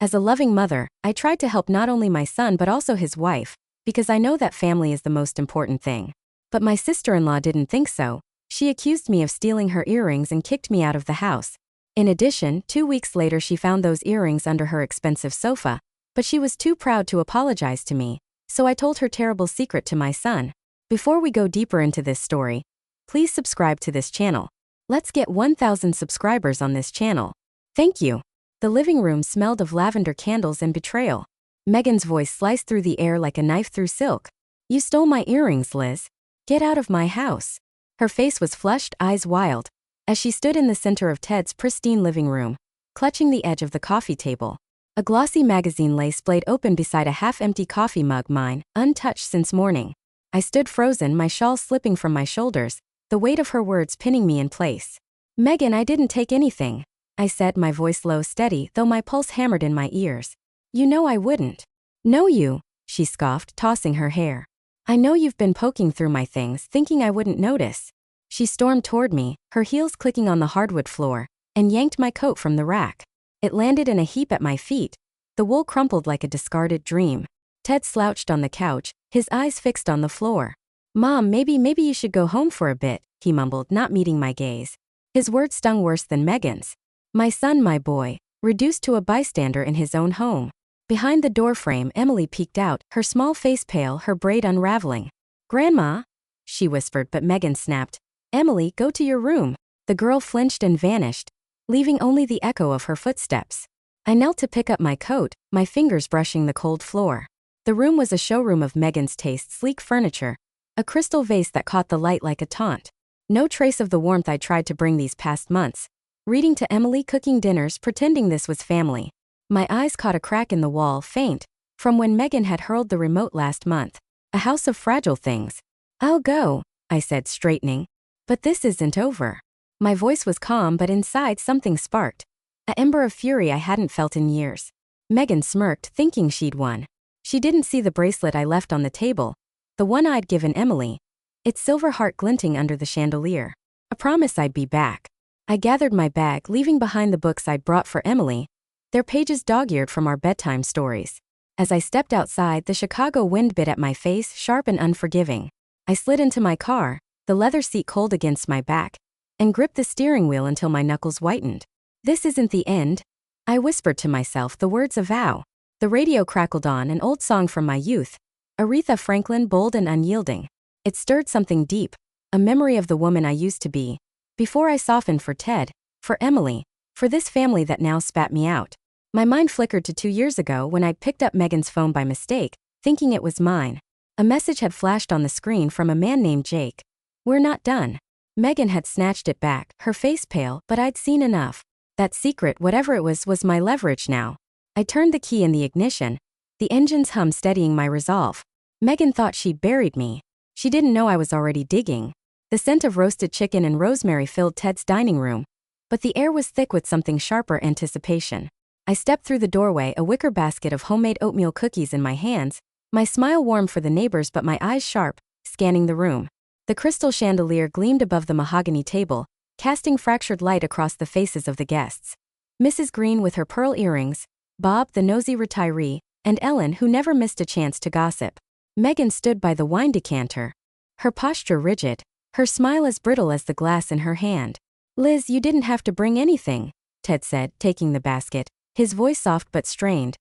As a loving mother, I tried to help not only my son but also his wife, because I know that family is the most important thing. But my sister-in-law didn't think so. She accused me of stealing her earrings and kicked me out of the house. In addition, 2 weeks later she found those earrings under her expensive sofa, but she was too proud to apologize to me, so I told her terrible secret to my son. Before we go deeper into this story, please subscribe to this channel. Let's get 1,000 subscribers on this channel. Thank you. The living room smelled of lavender candles and betrayal. Megan's voice sliced through the air like a knife through silk. You stole my earrings, Liz. Get out of my house. Her face was flushed, eyes wild, as she stood in the center of Ted's pristine living room, clutching the edge of the coffee table. A glossy magazine lay splayed open beside a half-empty coffee mug, mine, untouched since morning. I stood frozen, my shawl slipping from my shoulders, the weight of her words pinning me in place. Megan, I didn't take anything, I said, my voice low, steady, though my pulse hammered in my ears. You know I wouldn't. No you, she scoffed, tossing her hair. I know you've been poking through my things, thinking I wouldn't notice. She stormed toward me, her heels clicking on the hardwood floor, and yanked my coat from the rack. It landed in a heap at my feet. The wool crumpled like a discarded dream. Ted slouched on the couch, his eyes fixed on the floor. Mom, maybe you should go home for a bit, he mumbled, not meeting my gaze. His words stung worse than Megan's. My son, my boy, reduced to a bystander in his own home. Behind the doorframe, Emily peeked out, her small face pale, her braid unraveling. Grandma? She whispered, but Megan snapped. Emily, go to your room. The girl flinched and vanished, leaving only the echo of her footsteps. I knelt to pick up my coat, my fingers brushing the cold floor. The room was a showroom of Megan's taste, sleek furniture, a crystal vase that caught the light like a taunt. No trace of the warmth I tried to bring these past months. Reading to Emily, cooking dinners, pretending this was family. My eyes caught a crack in the wall, faint, from when Megan had hurled the remote last month. A house of fragile things. I'll go, I said, straightening. But this isn't over. My voice was calm, but inside something sparked. An ember of fury I hadn't felt in years. Megan smirked, thinking she'd won. She didn't see the bracelet I left on the table, the one I'd given Emily, its silver heart glinting under the chandelier. A promise I'd be back. I gathered my bag, leaving behind the books I'd brought for Emily, their pages dog-eared from our bedtime stories. As I stepped outside, the Chicago wind bit at my face, sharp and unforgiving. I slid into my car, the leather seat cold against my back, and gripped the steering wheel until my knuckles whitened. This isn't the end, I whispered to myself, the words a vow. The radio crackled on, an old song from my youth, Aretha Franklin, bold and unyielding. It stirred something deep, a memory of the woman I used to be, before I softened for Ted, for Emily, for this family that now spat me out. My mind flickered to 2 years ago when I'd picked up Megan's phone by mistake, thinking it was mine. A message had flashed on the screen from a man named Jake. We're not done. Megan had snatched it back, her face pale, but I'd seen enough. That secret, whatever it was my leverage now. I turned the key in the ignition, the engine's hum steadying my resolve. Megan thought she'd buried me. She didn't know I was already digging. The scent of roasted chicken and rosemary filled Ted's dining room, but the air was thick with something sharper, anticipation. I stepped through the doorway, a wicker basket of homemade oatmeal cookies in my hands, my smile warm for the neighbors but my eyes sharp, scanning the room. The crystal chandelier gleamed above the mahogany table, casting fractured light across the faces of the guests. Mrs. Green with her pearl earrings, Bob the nosy retiree, and Ellen who never missed a chance to gossip. Megan stood by the wine decanter, her posture rigid, her smile as brittle as the glass in her hand. Liz, you didn't have to bring anything, Ted said, taking the basket, his voice soft but strained.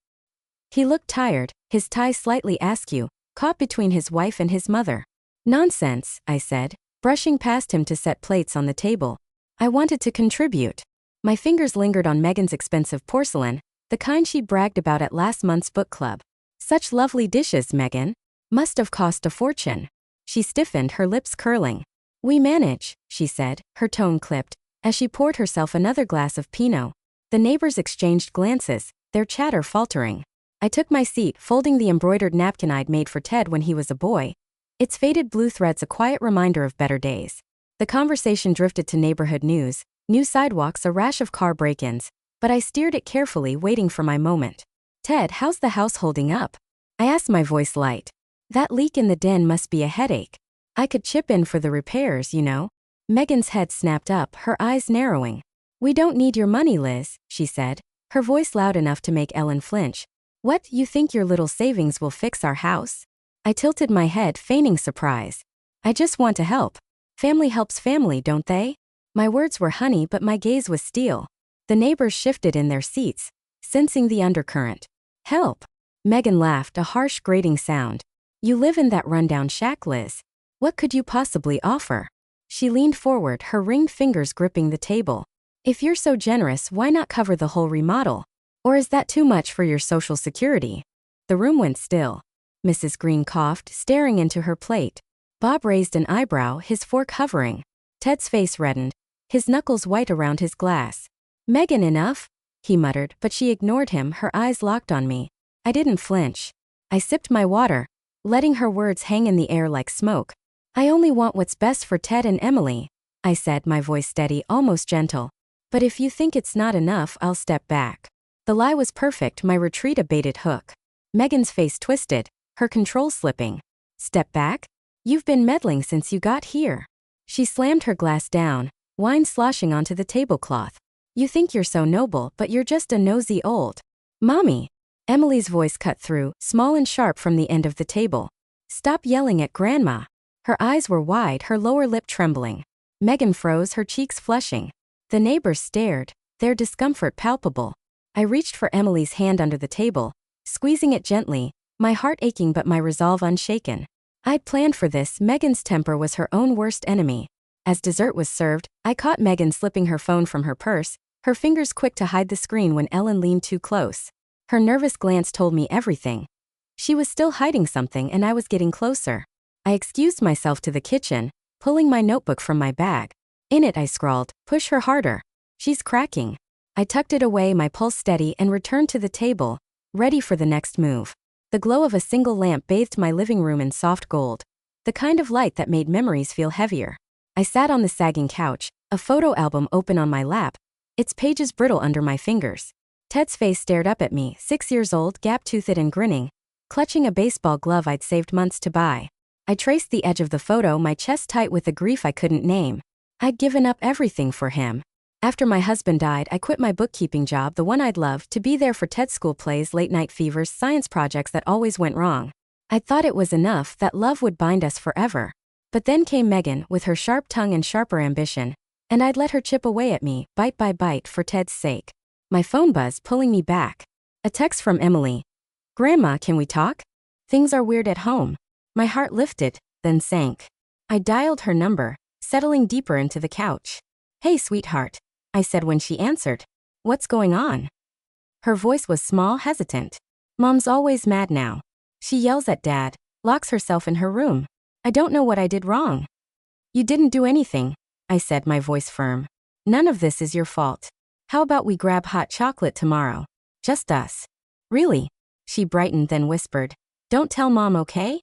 He looked tired, his tie slightly askew, caught between his wife and his mother. Nonsense, I said, brushing past him to set plates on the table. I wanted to contribute. My fingers lingered on Megan's expensive porcelain, the kind she bragged about at last month's book club. Such lovely dishes, Megan. Must have cost a fortune. She stiffened, her lips curling. We manage, she said, her tone clipped, as she poured herself another glass of Pinot. The neighbors exchanged glances, their chatter faltering. I took my seat, folding the embroidered napkin I'd made for Ted when he was a boy, its faded blue threads a quiet reminder of better days. The conversation drifted to neighborhood news, new sidewalks, a rash of car break-ins, but I steered it carefully, waiting for my moment. Ted, how's the house holding up? I asked, my voice light. That leak in the den must be a headache. I could chip in for the repairs, you know. Megan's head snapped up, her eyes narrowing. We don't need your money, Liz, she said. her voice loud enough to make Ellen flinch. What, you think your little savings will fix our house? I tilted my head, feigning surprise. I just want to help. Family helps family, don't they? My words were honey, but my gaze was steel. The neighbors shifted in their seats, sensing the undercurrent. Help. Megan laughed, a harsh, grating sound. You live in that rundown shack, Liz. What could you possibly offer? She leaned forward, her ringed fingers gripping the table. If you're so generous, why not cover the whole remodel? Or is that too much for your social security? The room went still. Mrs. Green coughed, staring into her plate. Bob raised an eyebrow, his fork hovering. Ted's face reddened, his knuckles white around his glass. Megan, enough? He muttered, but she ignored him, her eyes locked on me. I didn't flinch. I sipped my water, letting her words hang in the air like smoke. I only want what's best for Ted and Emily, I said, my voice steady, almost gentle. But if you think it's not enough, I'll step back. The lie was perfect, my retreat a baited hook. Megan's face twisted, her control slipping. Step back? You've been meddling since you got here. She slammed her glass down, wine sloshing onto the tablecloth. You think you're so noble, but you're just a nosy old. Mommy. Emily's voice cut through, small and sharp from the end of the table. Stop yelling at Grandma. Her eyes were wide, her lower lip trembling. Megan froze, her cheeks flushing. The neighbors stared, their discomfort palpable. I reached for Emily's hand under the table, squeezing it gently, my heart aching but my resolve unshaken. I'd planned for this. Megan's temper was her own worst enemy. As dessert was served, I caught Megan slipping her phone from her purse, her fingers quick to hide the screen when Ellen leaned too close. Her nervous glance told me everything. She was still hiding something and I was getting closer. I excused myself to the kitchen, pulling my notebook from my bag. In it I scrawled, push her harder. She's cracking. I tucked it away, my pulse steady, and returned to the table, ready for the next move. The glow of a single lamp bathed my living room in soft gold, the kind of light that made memories feel heavier. I sat on the sagging couch, a photo album open on my lap, its pages brittle under my fingers. Ted's face stared up at me, 6 years old, gap-toothed and grinning, clutching a baseball glove I'd saved months to buy. I traced the edge of the photo, my chest tight with the grief I couldn't name. I'd given up everything for him. After my husband died, I quit my bookkeeping job, the one I'd loved, to be there for Ted's school plays, late-night fevers, science projects that always went wrong. I'd thought it was enough, that love would bind us forever. But then came Megan, with her sharp tongue and sharper ambition, and I'd let her chip away at me, bite by bite, for Ted's sake. My phone buzzed, pulling me back. A text from Emily. Grandma, can we talk? Things are weird at home. My heart lifted, then sank. I dialed her number, settling deeper into the couch. Hey, sweetheart, I said when she answered. What's going on? Her voice was small, hesitant. Mom's always mad now. She yells at Dad, locks herself in her room. I don't know what I did wrong. You didn't do anything, I said, my voice firm. None of this is your fault. How about we grab hot chocolate tomorrow? Just us. Really? She brightened, then whispered. Don't tell Mom, okay?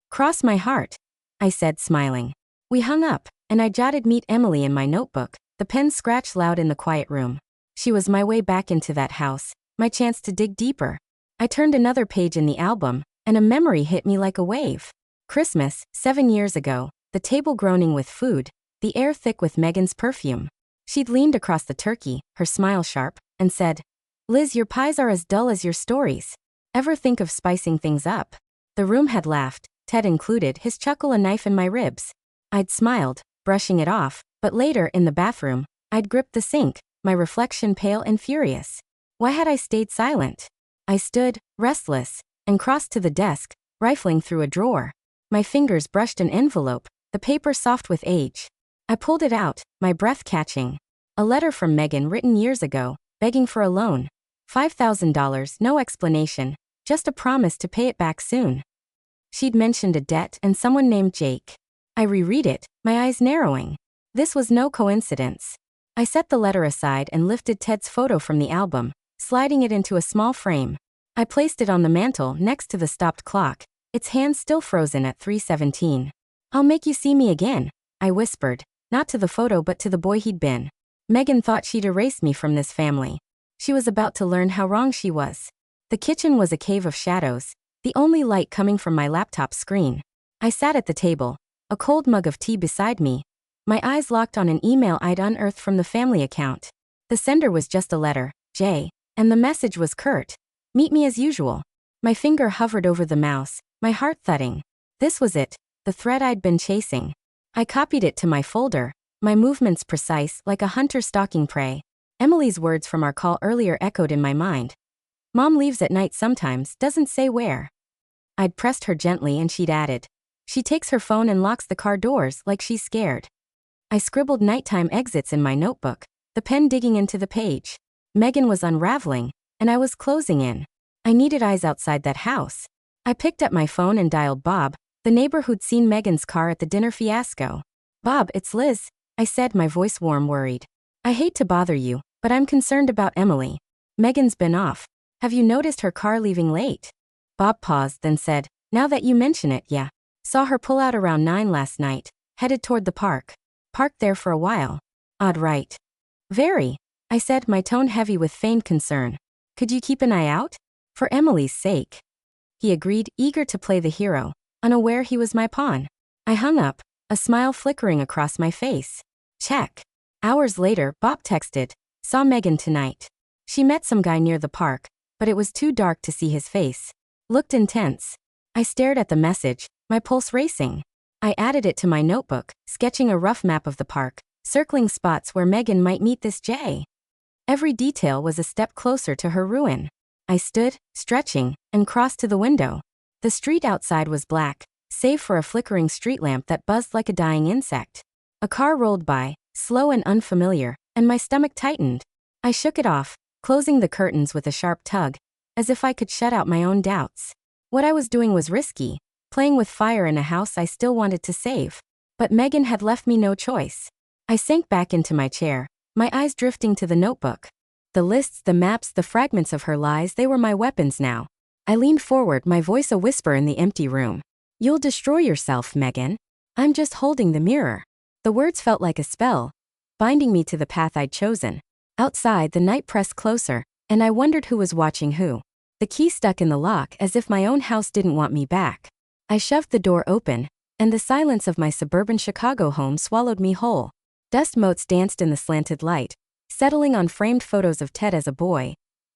Cross my heart, I said, smiling. We hung up, and I jotted meet Emily in my notebook, the pen scratched loud in the quiet room. She was my way back into that house, my chance to dig deeper. I turned another page in the album, and a memory hit me like a wave. Christmas, 7 years ago, the table groaning with food, the air thick with Megan's perfume. She'd leaned across the turkey, her smile sharp, and said, Liz, your pies are as dull as your stories. Ever think of spicing things up? The room had laughed, Ted included, his chuckle a knife in my ribs. I'd smiled, brushing it off, but later, in the bathroom, I'd gripped the sink, my reflection pale and furious. Why had I stayed silent? I stood, restless, and crossed to the desk, rifling through a drawer. My fingers brushed an envelope, the paper soft with age. I pulled it out, my breath catching. A letter from Megan written years ago, begging for a loan. $5,000, no explanation, just a promise to pay it back soon. She'd mentioned a debt and someone named Jake. I reread it, my eyes narrowing. This was no coincidence. I set the letter aside and lifted Ted's photo from the album, sliding it into a small frame. I placed it on the mantel next to the stopped clock, its hands still frozen at 3:17. I'll make you see me again, I whispered, not to the photo but to the boy he'd been. Megan thought she'd erased me from this family. She was about to learn how wrong she was. The kitchen was a cave of shadows, the only light coming from my laptop screen. I sat at the table, a cold mug of tea beside me, my eyes locked on an email I'd unearthed from the family account. The sender was just a letter, J, And the message was curt. Meet me as usual. My finger hovered over the mouse, my heart thudding. This was it, the thread I'd been chasing. I copied it to my folder, my movements precise like a hunter stalking prey. Emily's words from our call earlier echoed in my mind. Mom leaves at night sometimes, doesn't say where. I'd pressed her gently and she'd added. She takes her phone and locks the car doors like she's scared. I scribbled nighttime exits in my notebook, the pen digging into the page. Megan was unraveling, and I was closing in. I needed eyes outside that house. I picked up my phone and dialed Bob, the neighbor who'd seen Megan's car at the dinner fiasco. Bob, it's Liz, I said, my voice warm, worried. I hate to bother you, but I'm concerned about Emily. Megan's been off. Have you noticed her car leaving late? Bob paused, then said, now that you mention it, yeah. Saw her pull out around 9 last night, headed toward the park. Parked there for a while. Odd, right? Very, I said, my tone heavy with feigned concern. Could you keep an eye out? For Emily's sake. He agreed, eager to play the hero, unaware he was my pawn. I hung up, a smile flickering across my face. Check. Hours later, Bob texted, saw Megan tonight. She met some guy near the park, but it was too dark to see his face. Looked intense. I stared at the message, my pulse racing. I added it to my notebook, sketching a rough map of the park, circling spots where Megan might meet this Jay. Every detail was a step closer to her ruin. I stood, stretching, and crossed to the window. The street outside was black, save for a flickering street lamp that buzzed like a dying insect. A car rolled by, slow and unfamiliar, and my stomach tightened. I shook it off, closing the curtains with a sharp tug, as if I could shut out my own doubts. What I was doing was risky, playing with fire in a house I still wanted to save. But Megan had left me no choice. I sank back into my chair, my eyes drifting to the notebook. The lists, the maps, the fragments of her lies, they were my weapons now. I leaned forward, my voice a whisper in the empty room. You'll destroy yourself, Megan. I'm just holding the mirror. The words felt like a spell, binding me to the path I'd chosen. Outside, the night pressed closer, and I wondered who was watching who. The key stuck in the lock as if my own house didn't want me back. I shoved the door open, and the silence of my suburban Chicago home swallowed me whole. Dust motes danced in the slanted light, settling on framed photos of Ted as a boy,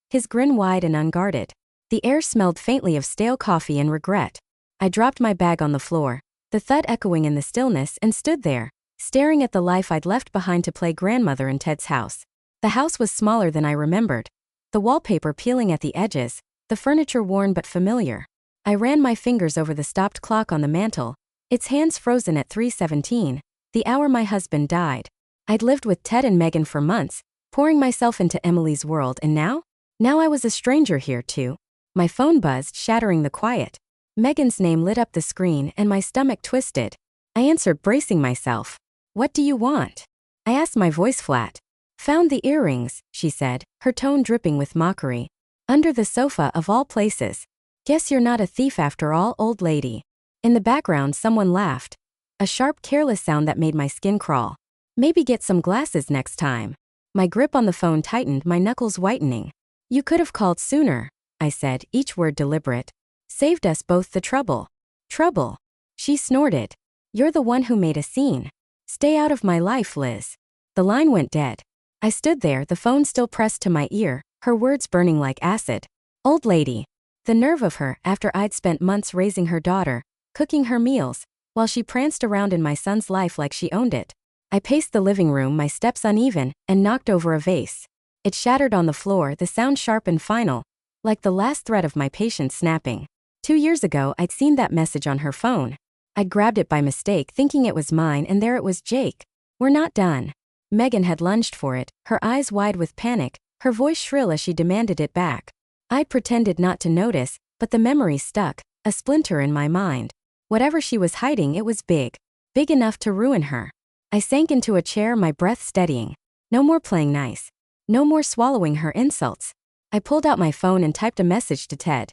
his grin wide and unguarded. The air smelled faintly of stale coffee and regret. I dropped my bag on the floor, the thud echoing in the stillness, and stood there, staring at the life I'd left behind to play grandmother in Ted's house. The house was smaller than I remembered, the wallpaper peeling at the edges, the furniture worn but familiar. I ran my fingers over the stopped clock on the mantel, its hands frozen at 3:17, the hour my husband died. I'd lived with Ted and Megan for months, pouring myself into Emily's world, and now? Now I was a stranger here too. My phone buzzed, shattering the quiet. Megan's name lit up the screen and my stomach twisted. I answered, bracing myself. What do you want? I asked, my voice flat. Found the earrings, she said, her tone dripping with mockery. Under the sofa of all places. Guess you're not a thief after all, old lady. In the background someone laughed. A sharp, careless sound that made my skin crawl. Maybe get some glasses next time. My grip on the phone tightened, my knuckles whitening. You could have called sooner, I said, each word deliberate. Saved us both the trouble. Trouble? She snorted. You're the one who made a scene. Stay out of my life, Liz. The line went dead. I stood there, the phone still pressed to my ear, her words burning like acid. Old lady. The nerve of her, after I'd spent months raising her daughter, cooking her meals, while she pranced around in my son's life like she owned it. I paced the living room, my steps uneven, and knocked over a vase. It shattered on the floor, the sound sharp and final, like the last thread of my patience snapping. 2 years ago, I'd seen that message on her phone. I'd grabbed it by mistake, thinking it was mine, and there it was, Jake. We're not done. Megan had lunged for it, her eyes wide with panic, her voice shrill as she demanded it back. I'd pretended not to notice, but the memory stuck, a splinter in my mind. Whatever she was hiding, it was big. Big enough to ruin her. I sank into a chair, my breath steadying. No more playing nice. No more swallowing her insults. I pulled out my phone and typed a message to Ted.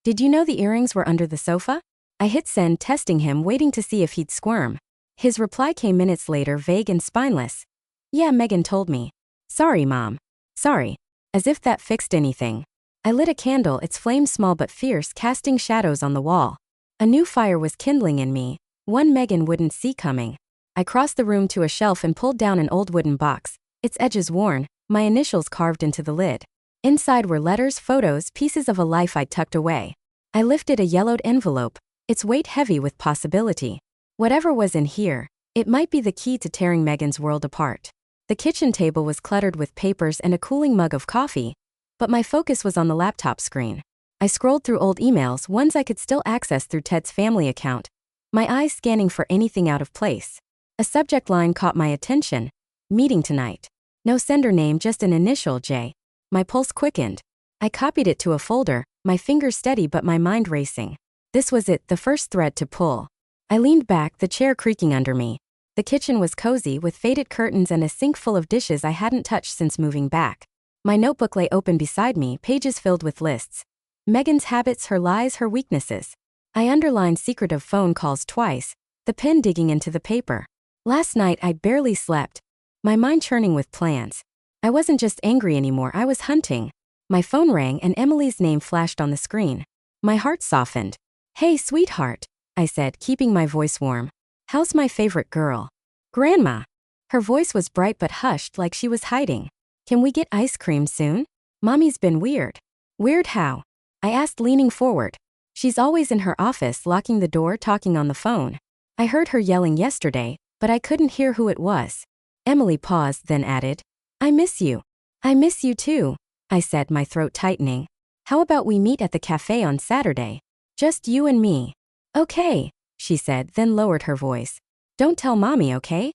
Did you know the earrings were under the sofa? I hit send, testing him, waiting to see if he'd squirm. His reply came minutes later, vague and spineless. Yeah, Megan told me. Sorry, Mom. Sorry. As if that fixed anything. I lit a candle, its flame small but fierce, casting shadows on the wall. A new fire was kindling in me, one Megan wouldn't see coming. I crossed the room to a shelf and pulled down an old wooden box, its edges worn, my initials carved into the lid. Inside were letters, photos, pieces of a life I'd tucked away. I lifted a yellowed envelope, its weight heavy with possibility. Whatever was in here, it might be the key to tearing Megan's world apart. The kitchen table was cluttered with papers and a cooling mug of coffee, but my focus was on the laptop screen. I scrolled through old emails, ones I could still access through Ted's family account, my eyes scanning for anything out of place. A subject line caught my attention. Meeting tonight. No sender name, just an initial J. My pulse quickened. I copied it to a folder, my fingers steady but my mind racing. This was it, the first thread to pull. I leaned back, the chair creaking under me. The kitchen was cozy with faded curtains and a sink full of dishes I hadn't touched since moving back. My notebook lay open beside me, pages filled with lists. Megan's habits, her lies, her weaknesses. I underlined secretive phone calls twice, the pen digging into the paper. Last night I barely slept, my mind churning with plans. I wasn't just angry anymore, I was hunting. My phone rang and Emily's name flashed on the screen. My heart softened. "Hey, sweetheart," I said, keeping my voice warm. "How's my favorite girl?" "Grandma." Her voice was bright but hushed, like she was hiding. "Can we get ice cream soon? Mommy's been weird." "Weird how?" I asked, leaning forward. "She's always in her office, locking the door, talking on the phone. I heard her yelling yesterday, but I couldn't hear who it was." Emily paused, then added, "I miss you." "I miss you too," I said, my throat tightening. "How about we meet at the cafe on Saturday? Just you and me." "Okay," she said, then lowered her voice. "Don't tell Mommy, okay?"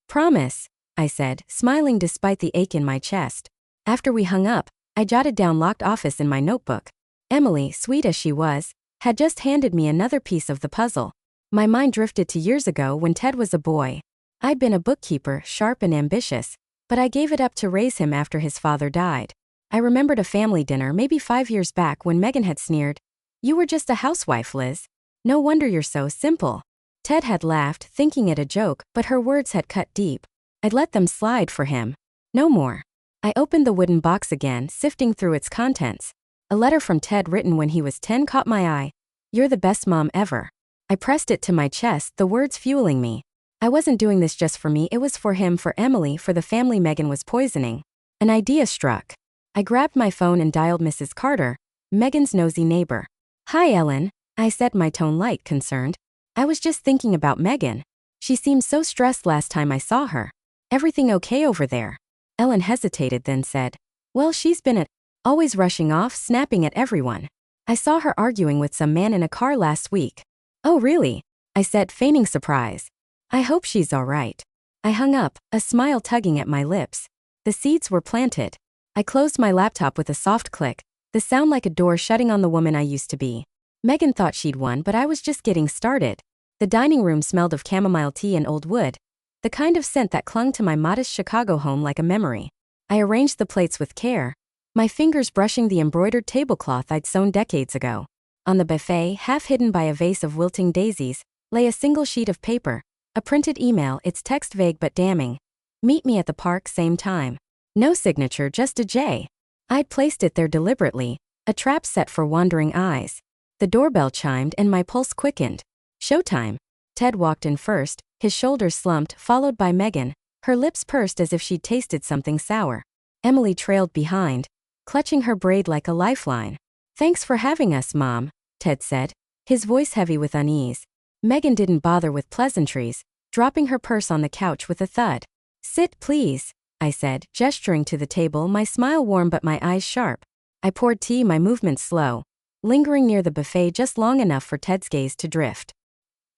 "Promise," I said, smiling despite the ache in my chest. After we hung up, I jotted down locked office in my notebook. Emily, sweet as she was, had just handed me another piece of the puzzle. My mind drifted to years ago when Ted was a boy. I'd been a bookkeeper, sharp and ambitious, but I gave it up to raise him after his father died. I remembered a family dinner maybe 5 years back when Megan had sneered, "You were just a housewife, Liz. No wonder you're so simple." Ted had laughed, thinking it a joke, but her words had cut deep. I'd let them slide for him. No more. I opened the wooden box again, sifting through its contents. A letter from Ted written when he was 10 caught my eye. "You're the best mom ever." I pressed it to my chest, the words fueling me. I wasn't doing this just for me, it was for him, for Emily, for the family Megan was poisoning. An idea struck. I grabbed my phone and dialed Mrs. Carter, Megan's nosy neighbor. "Hi, Ellen," I said, my tone light, concerned. "I was just thinking about Megan. She seemed so stressed last time I saw her. Everything okay over there?" Ellen hesitated, then said, "Well, she's been always rushing off, snapping at everyone. I saw her arguing with some man in a car last week." "Oh, really?" I said, feigning surprise. "I hope she's all right." I hung up, a smile tugging at my lips. The seeds were planted. I closed my laptop with a soft click, the sound like a door shutting on the woman I used to be. Megan thought she'd won, but I was just getting started. The dining room smelled of chamomile tea and old wood, the kind of scent that clung to my modest Chicago home like a memory. I arranged the plates with care, my fingers brushing the embroidered tablecloth I'd sewn decades ago. On the buffet, half hidden by a vase of wilting daisies, lay a single sheet of paper, a printed email, its text vague but damning. "Meet me at the park, same time." No signature, just a J. I'd placed it there deliberately, a trap set for wandering eyes. The doorbell chimed and my pulse quickened. Showtime. Ted walked in first, his shoulders slumped, followed by Megan, her lips pursed as if she'd tasted something sour. Emily trailed behind, clutching her braid like a lifeline. "Thanks for having us, Mom," Ted said, his voice heavy with unease. Megan didn't bother with pleasantries, dropping her purse on the couch with a thud. "Sit, please," I said, gesturing to the table, my smile warm but my eyes sharp. I poured tea, my movements slow, lingering near the buffet just long enough for Ted's gaze to drift.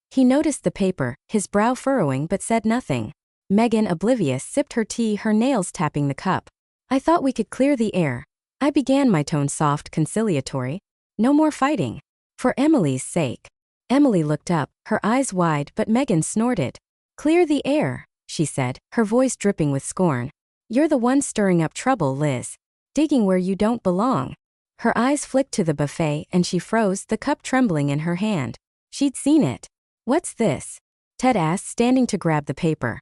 He noticed the paper, his brow furrowing, but said nothing. Megan, oblivious, sipped her tea, her nails tapping the cup. "I thought we could clear the air," I began, my tone soft, conciliatory. "No more fighting. For Emily's sake." Emily looked up, her eyes wide, but Megan snorted. "Clear the air," she said, her voice dripping with scorn. "You're the one stirring up trouble, Liz. Digging where you don't belong." Her eyes flicked to the buffet and she froze, the cup trembling in her hand. She'd seen it. "What's this?" Ted asked, standing to grab the paper.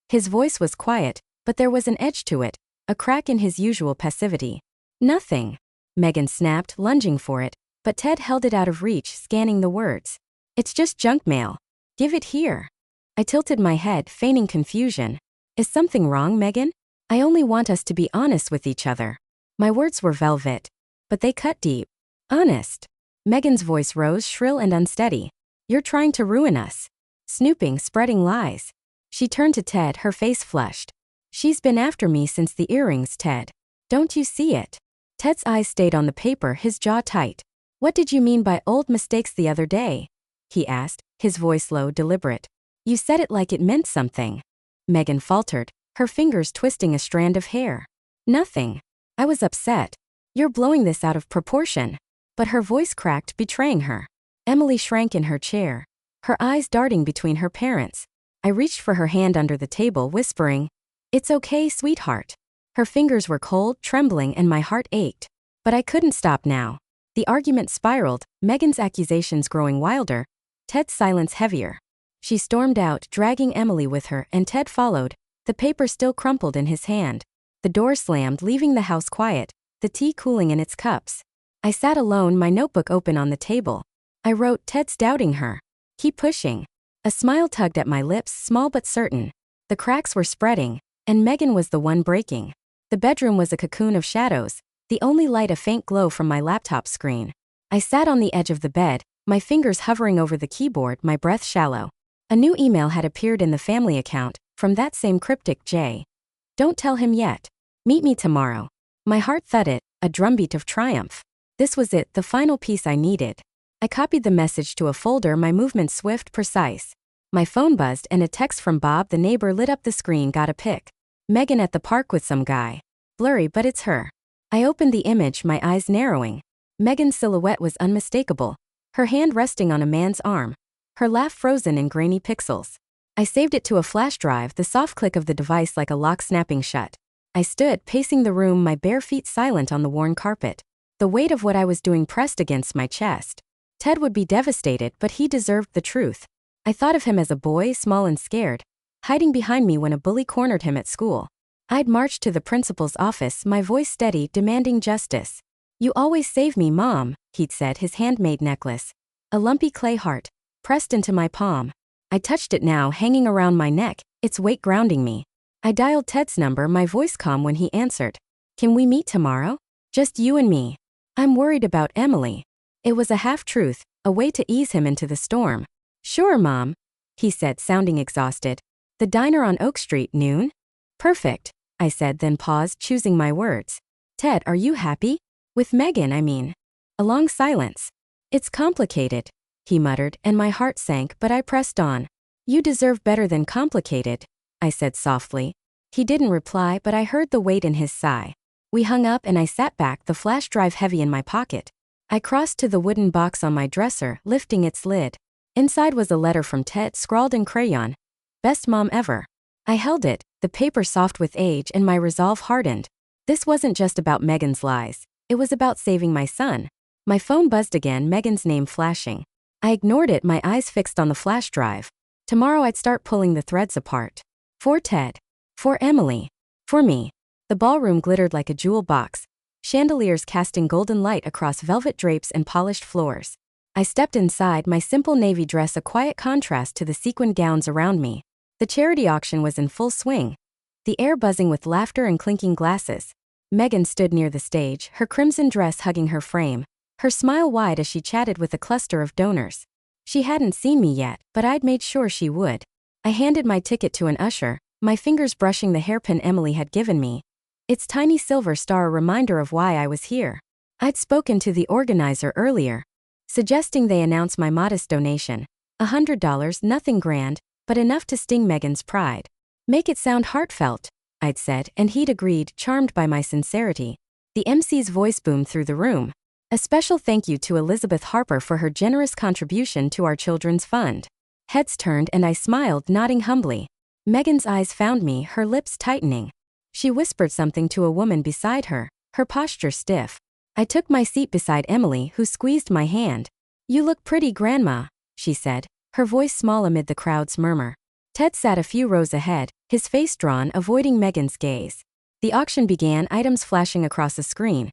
His voice was quiet, but there was an edge to it, a crack in his usual passivity. "Nothing," Megan snapped, lunging for it, but Ted held it out of reach, scanning the words. "It's just junk mail. Give it here." I tilted my head, feigning confusion. "Is something wrong, Megan? I only want us to be honest with each other." My words were velvet, but they cut deep. Honest. Megan's voice rose shrill and unsteady. You're trying to ruin us. Snooping, spreading lies. She turned to Ted, her face flushed. She's been after me since the earrings, Ted. Don't you see it? Ted's eyes stayed on the paper, his jaw tight. What did you mean by old mistakes the other day? He asked, his voice low, deliberate. You said it like it meant something. Megan faltered, her fingers twisting a strand of hair. Nothing. I was upset. You're blowing this out of proportion. But her voice cracked, betraying her. Emily shrank in her chair, her eyes darting between her parents. I reached for her hand under the table, whispering, It's okay, sweetheart. Her fingers were cold, trembling, and my heart ached. But I couldn't stop now. The argument spiraled, Megan's accusations growing wilder, Ted's silence heavier. She stormed out, dragging Emily with her, and Ted followed, the paper still crumpled in his hand. The door slammed, leaving the house quiet, the tea cooling in its cups. I sat alone, my notebook open on the table. I wrote, Ted's doubting her. Keep pushing. A smile tugged at my lips, small but certain. The cracks were spreading, and Megan was the one breaking. The bedroom was a cocoon of shadows, the only light a faint glow from my laptop screen. I sat on the edge of the bed, my fingers hovering over the keyboard, my breath shallow. A new email had appeared in the family account, from that same cryptic J. Don't tell him yet. Meet me tomorrow. My heart thudded, a drumbeat of triumph. This was it, the final piece I needed. I copied the message to a folder, my movements swift, precise. My phone buzzed and a text from Bob, the neighbor, lit up the screen. Got a pic. Megan at the park with some guy. Blurry, but it's her. I opened the image, my eyes narrowing. Megan's silhouette was unmistakable, her hand resting on a man's arm, her laugh frozen in grainy pixels. I saved it to a flash drive, the soft click of the device like a lock snapping shut. I stood, pacing the room, my bare feet silent on the worn carpet. The weight of what I was doing pressed against my chest. Ted would be devastated, but he deserved the truth. I thought of him as a boy, small and scared, hiding behind me when a bully cornered him at school. I'd marched to the principal's office, my voice steady, demanding justice. You always save me, Mom, he'd said, his handmade necklace. A lumpy clay heart, pressed into my palm. I touched it now, hanging around my neck, its weight grounding me. I dialed Ted's number, my voice calm when he answered. Can we meet tomorrow? Just you and me. I'm worried about Emily. It was a half-truth, a way to ease him into the storm. Sure, Mom, he said, sounding exhausted. The diner on Oak Street, noon? Perfect, I said, then paused, choosing my words. Ted, are you happy? With Megan, I mean. A long silence. It's complicated, he muttered, and my heart sank, but I pressed on. You deserve better than complicated, I said softly. He didn't reply, but I heard the weight in his sigh. We hung up and I sat back, the flash drive heavy in my pocket. I crossed to the wooden box on my dresser, lifting its lid. Inside was a letter from Ted, scrawled in crayon. Best mom ever. I held it, the paper soft with age, and my resolve hardened. This wasn't just about Megan's lies. It was about saving my son. My phone buzzed again, Megan's name flashing. I ignored it, my eyes fixed on the flash drive. Tomorrow I'd start pulling the threads apart. For Ted. For Emily. For me. The ballroom glittered like a jewel box, chandeliers casting golden light across velvet drapes and polished floors. I stepped inside, my simple navy dress a quiet contrast to the sequined gowns around me. The charity auction was in full swing, the air buzzing with laughter and clinking glasses. Megan stood near the stage, her crimson dress hugging her frame, her smile wide as she chatted with a cluster of donors. She hadn't seen me yet, but I'd made sure she would. I handed my ticket to an usher, my fingers brushing the hairpin Emily had given me. Its tiny silver star a reminder of why I was here. I'd spoken to the organizer earlier, suggesting they announce my modest donation. $100, nothing grand, but enough to sting Megan's pride. Make it sound heartfelt, I'd said, and he'd agreed, charmed by my sincerity. The MC's voice boomed through the room. A special thank you to Elizabeth Harper for her generous contribution to our children's fund. Heads turned and I smiled, nodding humbly. Megan's eyes found me, her lips tightening. She whispered something to a woman beside her, her posture stiff. I took my seat beside Emily, who squeezed my hand. You look pretty, Grandma, she said, her voice small amid the crowd's murmur. Ted sat a few rows ahead, his face drawn, avoiding Megan's gaze. The auction began, items flashing across the screen.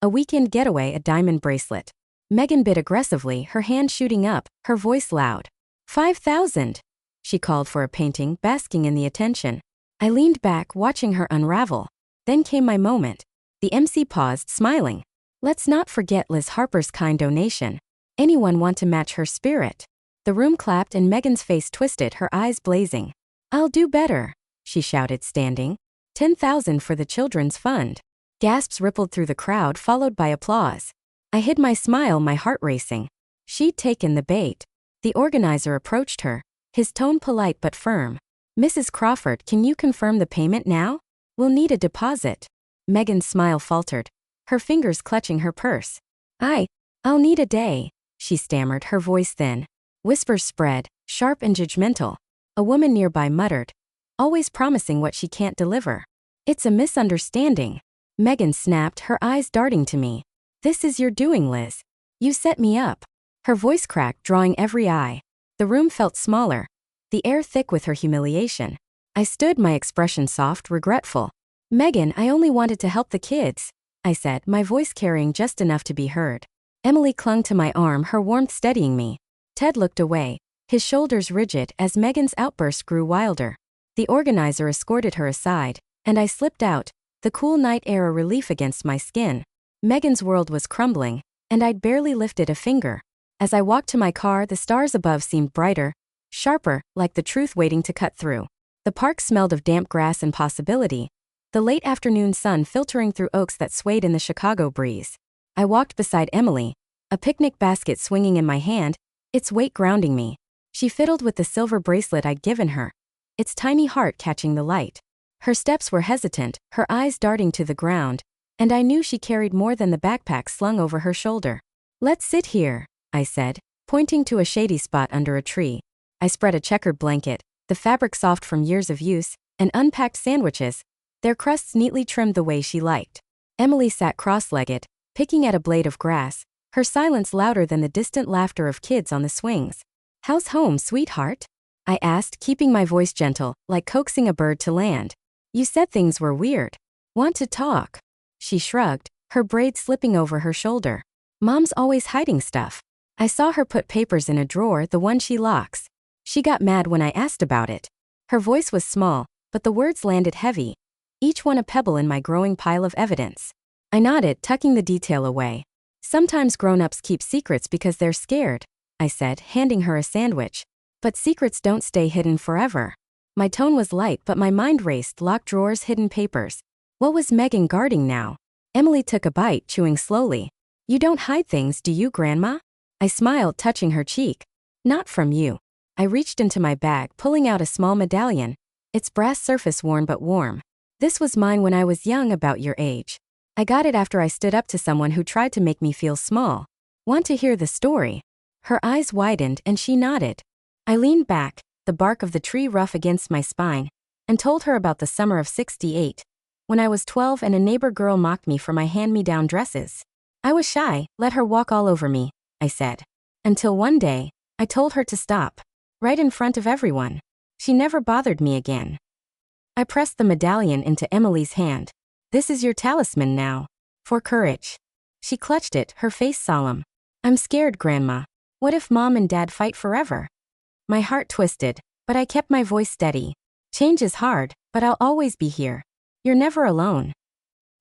A weekend getaway, a diamond bracelet. Megan bid aggressively, her hand shooting up, her voice loud. 5,000, she called for a painting, basking in the attention. I leaned back, watching her unravel. Then came my moment. The MC paused, smiling. Let's not forget Liz Harper's kind donation. Anyone want to match her spirit? The room clapped and Megan's face twisted, her eyes blazing. I'll do better, she shouted, standing. 10,000 for the children's fund. Gasps rippled through the crowd, followed by applause. I hid my smile, my heart racing. She'd taken the bait. The organizer approached her, his tone polite but firm. Mrs. Crawford, can you confirm the payment now? We'll need a deposit. Megan's smile faltered, her fingers clutching her purse. I'll need a day, she stammered, her voice thin. Whispers spread, sharp and judgmental. A woman nearby muttered, always promising what she can't deliver. It's a misunderstanding. Megan snapped, her eyes darting to me. This is your doing, Liz. You set me up. Her voice cracked, drawing every eye. The room felt smaller, the air thick with her humiliation. I stood, my expression soft, regretful. Megan, I only wanted to help the kids, I said, my voice carrying just enough to be heard. Emily clung to my arm, her warmth steadying me. Ted looked away, his shoulders rigid as Megan's outburst grew wilder. The organizer escorted her aside, and I slipped out, the cool night air a relief against my skin. Megan's world was crumbling, and I'd barely lifted a finger. As I walked to my car, the stars above seemed brighter, sharper, like the truth waiting to cut through. The park smelled of damp grass and possibility, the late afternoon sun filtering through oaks that swayed in the Chicago breeze. I walked beside Emily, a picnic basket swinging in my hand, its weight grounding me. She fiddled with the silver bracelet I'd given her, its tiny heart catching the light. Her steps were hesitant, her eyes darting to the ground, and I knew she carried more than the backpack slung over her shoulder. Let's sit here, I said, pointing to a shady spot under a tree. I spread a checkered blanket, the fabric soft from years of use, and unpacked sandwiches, their crusts neatly trimmed the way she liked. Emily sat cross-legged, picking at a blade of grass, her silence louder than the distant laughter of kids on the swings. How's home, sweetheart? I asked, keeping my voice gentle, like coaxing a bird to land. You said things were weird. Want to talk? She shrugged, her braids slipping over her shoulder. Mom's always hiding stuff. I saw her put papers in a drawer, the one she locks. She got mad when I asked about it. Her voice was small, but the words landed heavy, each one a pebble in my growing pile of evidence. I nodded, tucking the detail away. Sometimes grown-ups keep secrets because they're scared, I said, handing her a sandwich. But secrets don't stay hidden forever. My tone was light, but my mind raced, locked drawers, hidden papers. What was Megan guarding now? Emily took a bite, chewing slowly. You don't hide things, do you, Grandma? I smiled, touching her cheek. Not from you. I reached into my bag, pulling out a small medallion, its brass surface worn but warm. This was mine when I was young, about your age. I got it after I stood up to someone who tried to make me feel small. Want to hear the story? Her eyes widened and she nodded. I leaned back, the bark of the tree rough against my spine, and told her about the summer of '68, when I was 12 and a neighbor girl mocked me for my hand-me-down dresses. I was shy, let her walk all over me, I said. Until one day, I told her to stop, right in front of everyone. She never bothered me again. I pressed the medallion into Emily's hand. This is your talisman now. For courage. She clutched it, her face solemn. I'm scared, Grandma. What if Mom and Dad fight forever? My heart twisted, but I kept my voice steady. Change is hard, but I'll always be here. You're never alone.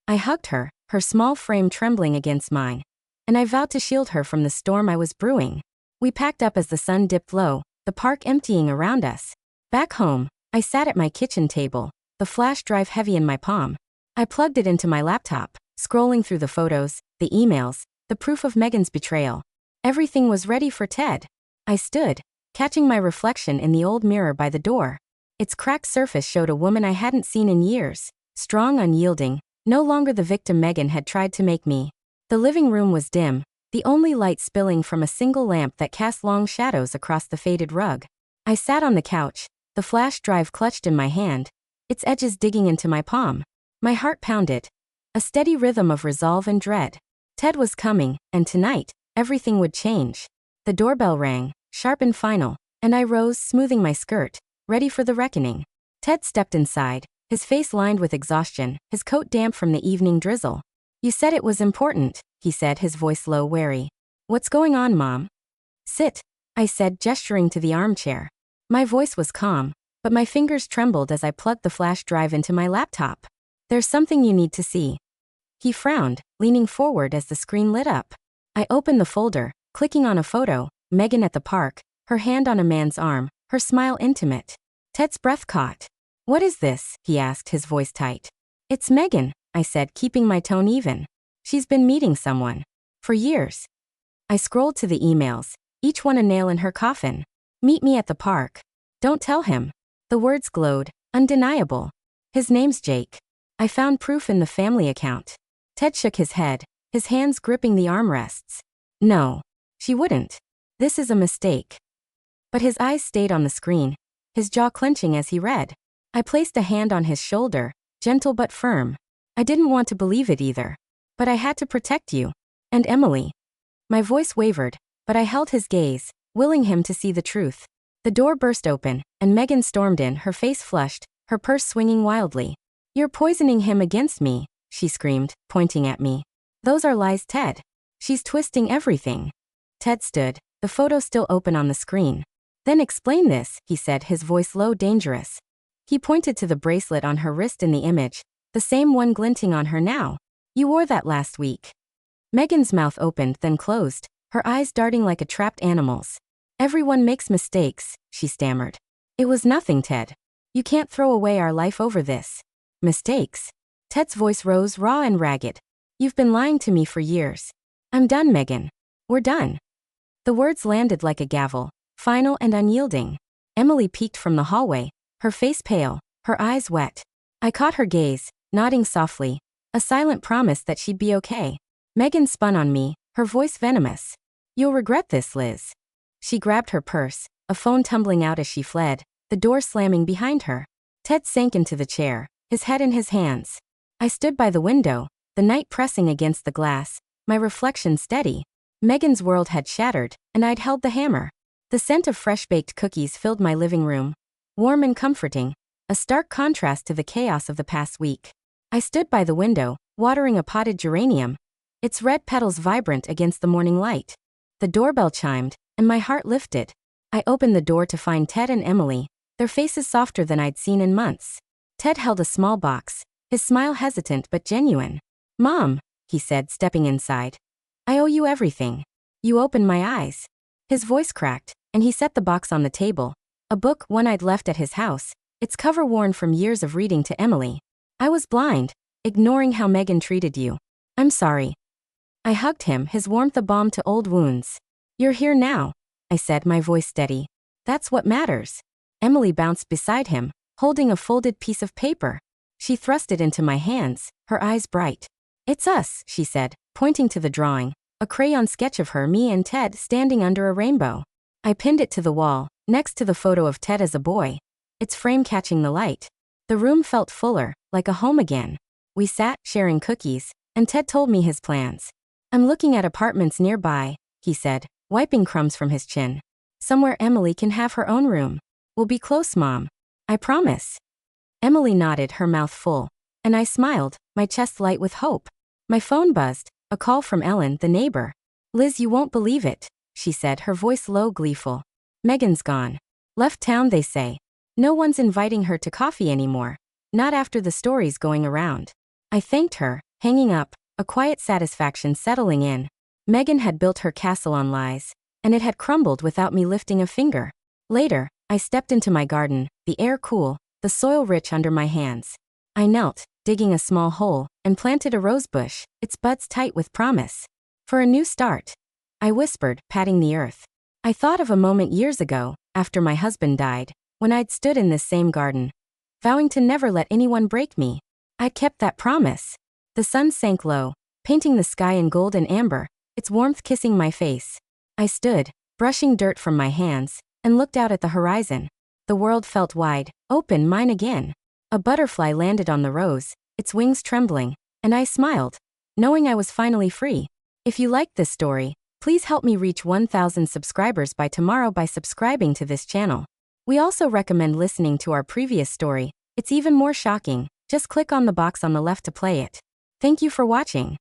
I hugged her, her small frame trembling against mine, and I vowed to shield her from the storm I was brewing. We packed up as the sun dipped low, the park emptying around us. Back home, I sat at my kitchen table, the flash drive heavy in my palm. I plugged it into my laptop, scrolling through the photos, the emails, the proof of Megan's betrayal. Everything was ready for Ted. I stood, catching my reflection in the old mirror by the door. Its cracked surface showed a woman I hadn't seen in years, strong, unyielding, no longer the victim Megan had tried to make me. The living room was dim, the only light spilling from a single lamp that cast long shadows across the faded rug. I sat on the couch, the flash drive clutched in my hand, its edges digging into my palm. My heart pounded, a steady rhythm of resolve and dread. Ted was coming, and tonight, everything would change. The doorbell rang, sharp and final, and I rose, smoothing my skirt, ready for the reckoning. Ted stepped inside, his face lined with exhaustion, his coat damp from the evening drizzle. You said it was important, he said, his voice low, wary. What's going on, Mom? Sit, I said, gesturing to the armchair. My voice was calm, but my fingers trembled as I plugged the flash drive into my laptop. There's something you need to see. He frowned, leaning forward as the screen lit up. I opened the folder, clicking on a photo, Megan at the park, her hand on a man's arm, her smile intimate. Ted's breath caught. "What is this?" he asked, his voice tight. "It's Megan," I said, keeping my tone even. "She's been meeting someone. For years." I scrolled to the emails, each one a nail in her coffin. "Meet me at the park. Don't tell him." The words glowed, undeniable. "His name's Jake." I found proof in the family account. Ted shook his head, his hands gripping the armrests. "No. She wouldn't. This is a mistake." But his eyes stayed on the screen, his jaw clenching as he read. I placed a hand on his shoulder, gentle but firm. "I didn't want to believe it either. But I had to protect you. And Emily." My voice wavered, but I held his gaze, willing him to see the truth. The door burst open, and Megan stormed in, her face flushed, her purse swinging wildly. "You're poisoning him against me," she screamed, pointing at me. "Those are lies, Ted. She's twisting everything." Ted stood, the photo still open on the screen. "Then explain this," he said, his voice low, dangerous. He pointed to the bracelet on her wrist in the image, the same one glinting on her now. "You wore that last week." Megan's mouth opened, then closed, her eyes darting like a trapped animal's. "Everyone makes mistakes," she stammered. "It was nothing, Ted. You can't throw away our life over this." "Mistakes?" Ted's voice rose raw and ragged. "You've been lying to me for years. I'm done, Megan. We're done." The words landed like a gavel, final and unyielding. Emily peeked from the hallway, her face pale, her eyes wet. I caught her gaze, nodding softly, a silent promise that she'd be okay. Megan spun on me, her voice venomous. "You'll regret this, Liz." She grabbed her purse, a phone tumbling out as she fled, the door slamming behind her. Ted sank into the chair, his head in his hands. I stood by the window, the night pressing against the glass, my reflection steady. Megan's world had shattered, and I'd held the hammer. The scent of fresh-baked cookies filled my living room, warm and comforting, a stark contrast to the chaos of the past week. I stood by the window, watering a potted geranium, its red petals vibrant against the morning light. The doorbell chimed, and my heart lifted. I opened the door to find Ted and Emily, their faces softer than I'd seen in months. Ted held a small box, his smile hesitant but genuine. "Mom," he said, stepping inside. "I owe you everything. You opened my eyes." His voice cracked, and he set the box on the table. A book, one I'd left at his house, its cover worn from years of reading to Emily. "I was blind, ignoring how Megan treated you. I'm sorry." I hugged him, his warmth a balm to old wounds. "You're here now," I said, my voice steady. "That's what matters." Emily bounced beside him, holding a folded piece of paper. She thrust it into my hands, her eyes bright. "It's us," she said, pointing to the drawing, a crayon sketch of her, me and Ted standing under a rainbow. I pinned it to the wall, next to the photo of Ted as a boy, its frame catching the light. The room felt fuller, like a home again. We sat, sharing cookies, and Ted told me his plans. "I'm looking at apartments nearby," he said, wiping crumbs from his chin. "Somewhere Emily can have her own room. We'll be close, Mom. I promise." Emily nodded, her mouth full, and I smiled, my chest light with hope. My phone buzzed, a call from Ellen, the neighbor. "Liz, you won't believe it," she said, her voice low, gleeful. "Megan's gone. Left town, they say. No one's inviting her to coffee anymore. Not after the stories going around." I thanked her, hanging up, a quiet satisfaction settling in. Megan had built her castle on lies, and it had crumbled without me lifting a finger. Later, I stepped into my garden, the air cool, the soil rich under my hands. I knelt, digging a small hole, and planted a rosebush, its buds tight with promise. "For a new start," I whispered, patting the earth. I thought of a moment years ago, after my husband died, when I'd stood in this same garden, vowing to never let anyone break me. I'd kept that promise. The sun sank low, painting the sky in gold and amber, its warmth kissing my face. I stood, brushing dirt from my hands, and looked out at the horizon. The world felt wide, open, mine again. A butterfly landed on the rose, its wings trembling, and I smiled, knowing I was finally free. If you liked this story, please help me reach 1,000 subscribers by tomorrow by subscribing to this channel. We also recommend listening to our previous story. It's even more shocking. Just click on the box on the left to play it. Thank you for watching.